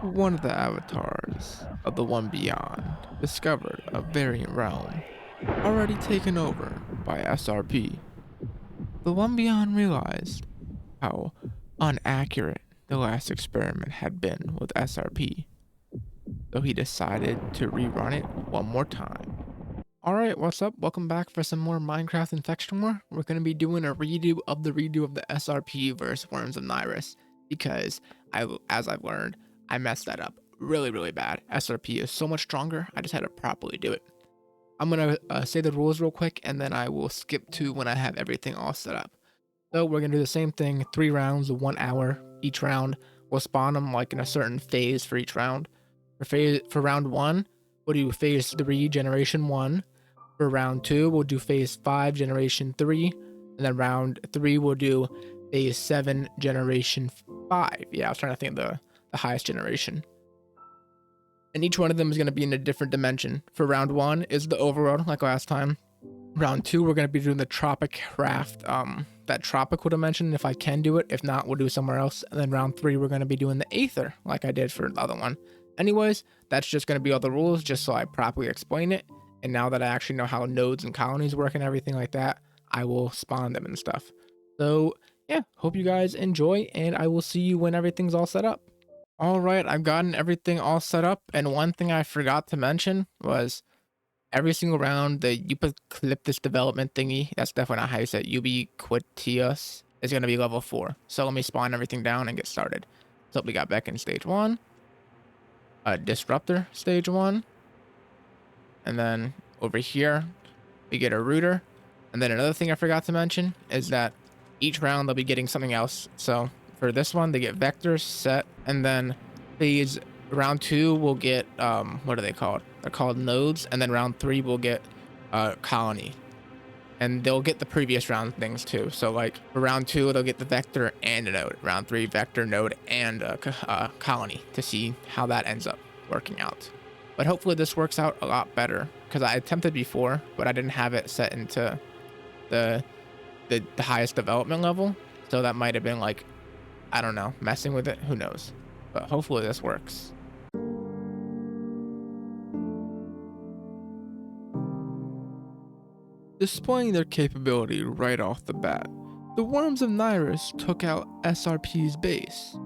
One of the avatars of the One Beyond discovered a variant realm already taken over by SRP. The One Beyond realized how inaccurate the last experiment had been with SRP, so he decided to rerun it one more time. Alright, what's up? Welcome back for some more Minecraft Infection War. We're going to be doing a redo of the SRP versus Worms of Nyrus, because as I've learned, I messed that up really bad. SRP is so much stronger, I just had to properly do it. I'm going to say the rules real quick, and then I will skip to when I have everything all set up. So we're going to do the same thing, 3 rounds, 1 hour each round. We'll spawn them like in a certain phase for each round. For round 1, we'll do phase 3, generation 1. For round 2, we'll do phase 5, generation 3. And then round 3, we'll do phase 7, generation 5. Yeah, I was trying to think of the highest generation. And each one of them is going to be in a different dimension. For round 1 is the overworld, like last time. Round 2, we're going to be doing the tropic craft, that tropical dimension, if I can do it. If not, we'll do somewhere else. And then round 3, we're going to be doing the aether, like I did for the other one. Anyways, that's just going to be all the rules, just so I properly explain it. And now that I actually know how nodes and colonies work and everything like that, I will spawn them and stuff. So yeah, hope you guys enjoy, and I will see you when everything's all set up. All right, I've gotten everything all set up, and one thing I forgot to mention was every single round the Eucalyptus development thingy, that's definitely not how you say it, Ubiquitius, is going to be level 4. So let me spawn everything down and get started. So we got Beck in stage 1, Disruptor stage 1, and then over here we get a router. And then another thing I forgot to mention is that each round they'll be getting something else. So for this one, they get vectors, set, and then phase round 2 will get what are they called? They're called nodes. And then round 3 will get colony, and they'll get the previous round things too. So like for round 2, they'll get the vector and a node. Round 3, vector, node, and colony, to see how that ends up working out. But hopefully this works out a lot better, because I attempted before, but I didn't have it set into the highest development level. So that might have been like, I don't know, messing with it. Who knows? But hopefully this works. Displaying their capability right off the bat, the Worms of Nyrus took out SRP's base.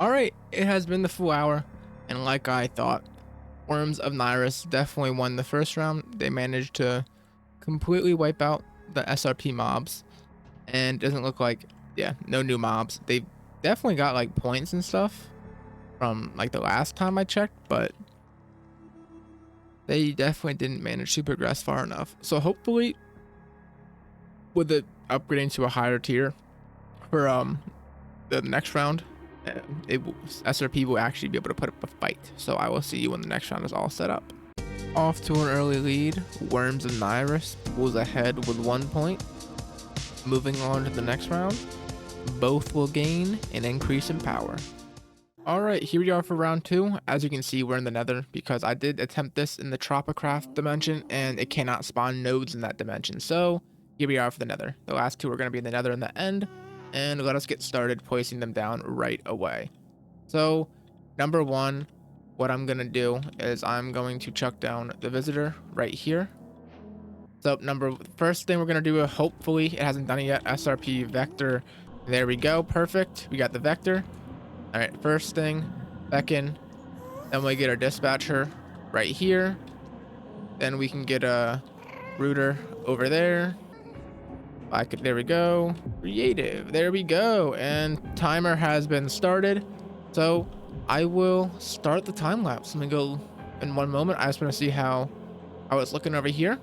Alright, it has been the full hour, and like I thought, Worms of Nyrus definitely won the first round. They managed to completely wipe out the SRP mobs, and it doesn't look like, yeah, no new mobs. They definitely got like points and stuff from like the last time I checked, but they definitely didn't manage to progress far enough. So hopefully with it upgrading to a higher tier for the next round, SRP will actually be able to put up a fight. So I will see you when the next round is all set up. Off to an early lead, Worms of Nyrus pulls ahead with 1 point. Moving on to the next round, both will gain an increase in power. Alright, here we are for round 2. As you can see, we're in the Nether, because I did attempt this in the Tropicraft dimension, and it cannot spawn nodes in that dimension. So here we are for the Nether. The last 2 are going to be in the Nether in the end. And let us get started placing them down right away. So number 1, what I'm going to do is I'm going to chuck down the visitor right here. So first thing we're going to do, hopefully it hasn't done it yet, SRP vector. There we go. Perfect. We got the vector. All right. First thing, beckon. Then we get our dispatcher right here. Then we can get a router over there. There we go. Creative. There we go. And timer has been started. So I will start the time lapse. Let me go in one moment. I just want to see how how it's looking over here.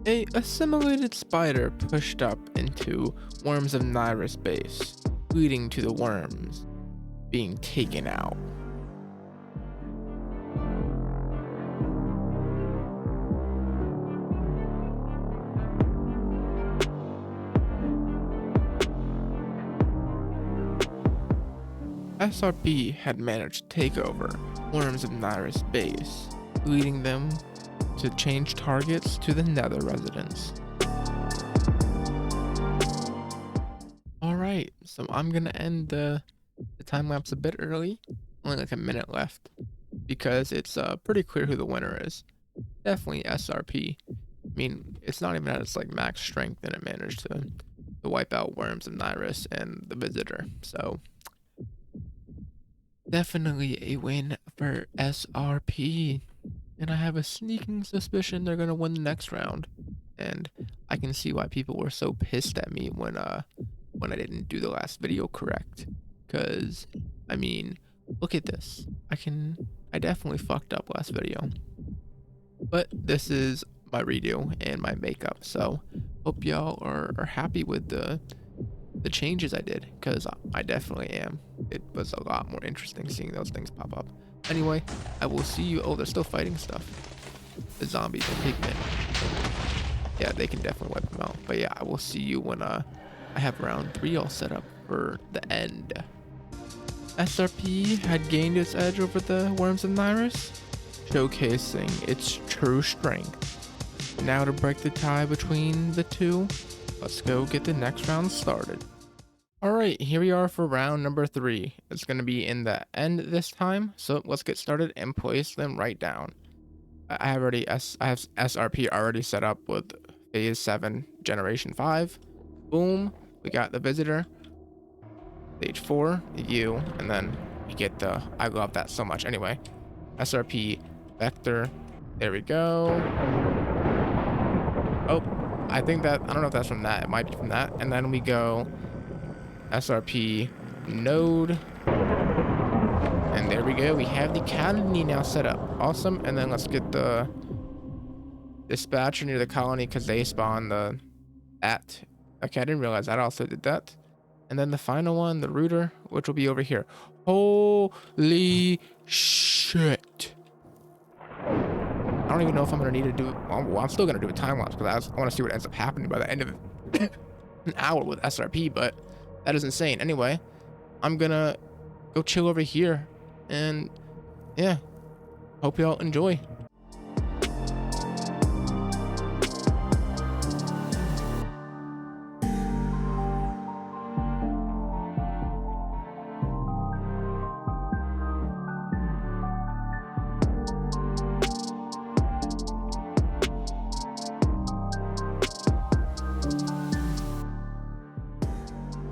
A assimilated spider pushed up into Worms of Nyrus base, leading to the worms being taken out. SRP had managed to take over Worms of Nyrus base, leading them to change targets to the Nether residents. Alright, so I'm gonna end the time lapse a bit early, only like a minute left, because it's pretty clear who the winner is. Definitely SRP. I mean, it's not even at its like max strength, and it managed to wipe out Worms of Nyrus and the Visitor. So definitely a win for SRP. And I have a sneaking suspicion they're gonna win the next round. And I can see why people were so pissed at me when I didn't do the last video correct. Cause I mean, look at this. I definitely fucked up last video. But this is my redo and my makeup. So hope y'all are happy with the changes I did, because I definitely am. It was a lot more interesting seeing those things pop up. Anyway, I will see you. Oh, they're still fighting stuff. The zombies, the pigmen. Yeah, they can definitely wipe them out. But yeah, I will see you when I have round 3 all set up for the end. SRP had gained its edge over the Worms of Nyrus, showcasing its true strength. Now to break the tie between the two, let's go get the next round started. Alright, here we are for round number 3. It's going to be in the end this time, so let's get started and place them right down. I have SRP already set up with phase 7 generation 5. Boom, we got the Visitor. Stage 4, you, and then we get the, I love that so much. Anyway, SRP Vector, there we go. Oh, I think that, I don't know if that's from that, it might be from that. And then we go SRP node, and there we go, we have the colony now set up. Awesome. And then let's get the dispatcher near the colony, because they spawn the at. Okay, I didn't realize that also did that. And then the final one, the router, which will be over here. Holy shit. I don't even know if I'm gonna need to do it. Well, I'm still gonna do a time lapse, because I want to see what ends up happening by the end of an hour with SRP, but that is insane. Anyway, I'm gonna go chill over here, and yeah, hope y'all enjoy.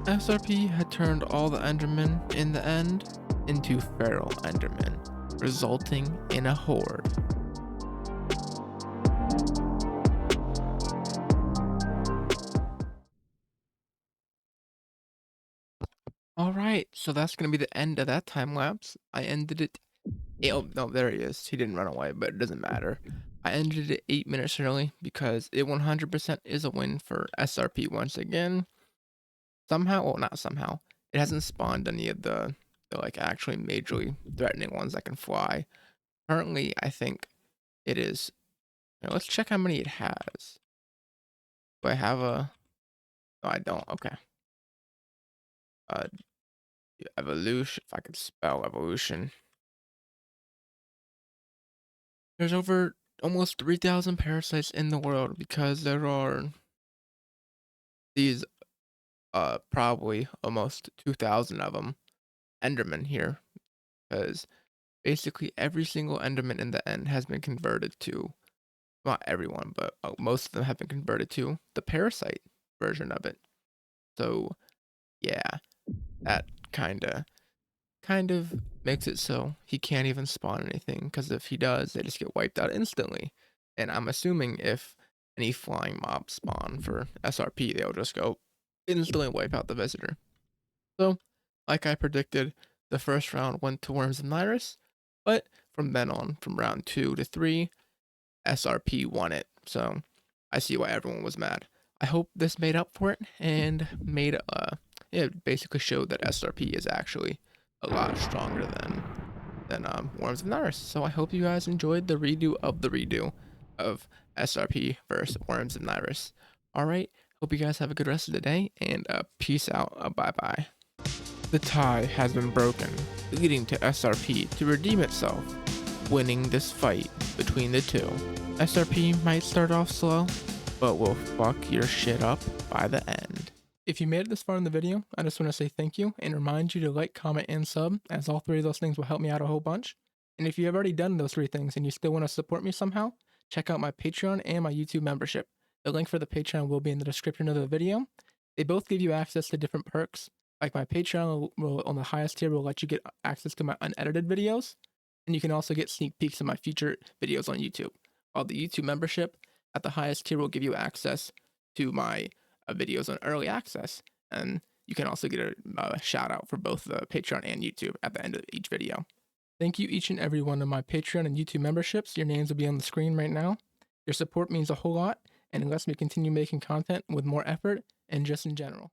SRP had turned all the Endermen in the end into feral Endermen, resulting in a horde. Alright, so that's going to be the end of that time lapse. I ended it. Oh, no, there he is. He didn't run away, but it doesn't matter. I ended it 8 minutes early because it 100% is a win for SRP once again. Somehow, well, not somehow, it hasn't spawned any of the like actually majorly threatening ones that can fly. Currently, I think it is. Let's check how many it has. Do I have a? No, I don't. Okay. Uh, evolution. If I could spell evolution. There's over almost 3,000 parasites in the world, because there are these probably almost 2,000 of them Endermen here, because basically every single Enderman in the end has been converted to, not everyone, but most of them have been converted to the parasite version of it. So yeah, that kind of makes it so he can't even spawn anything, because if he does, they just get wiped out instantly. And I'm assuming if any flying mobs spawn for SRP, they'll just go instantly wipe out the visitor. So, like I predicted, the first round went to Worms and Nyrus, but from then on, from round 2 to 3, SRP won it. So I see why everyone was mad. I hope this made up for it and made it basically showed that SRP is actually a lot stronger than Worms of Naris. So I hope you guys enjoyed the redo of SRP versus Worms of Naris. All right, hope you guys have a good rest of the day, and peace out. Bye bye. The tie has been broken, leading to SRP to redeem itself, winning this fight between the two. SRP might start off slow, but will fuck your shit up by the end. If you made it this far in the video, I just want to say thank you and remind you to like, comment, and sub, as all 3 of those things will help me out a whole bunch. And if you have already done those 3 things and you still want to support me somehow, check out my Patreon and my YouTube membership. The link for the Patreon will be in the description of the video. They both give you access to different perks. Like my Patreon will on the highest tier will let you get access to my unedited videos, and you can also get sneak peeks of my future videos on YouTube. While the YouTube membership at the highest tier will give you access to my videos on early access, and you can also get a shout out for both the Patreon and YouTube at the end of each video. Thank you each and every one of my Patreon and YouTube memberships. Your names will be on the screen right now. Your support means a whole lot and it lets me continue making content with more effort and just in general.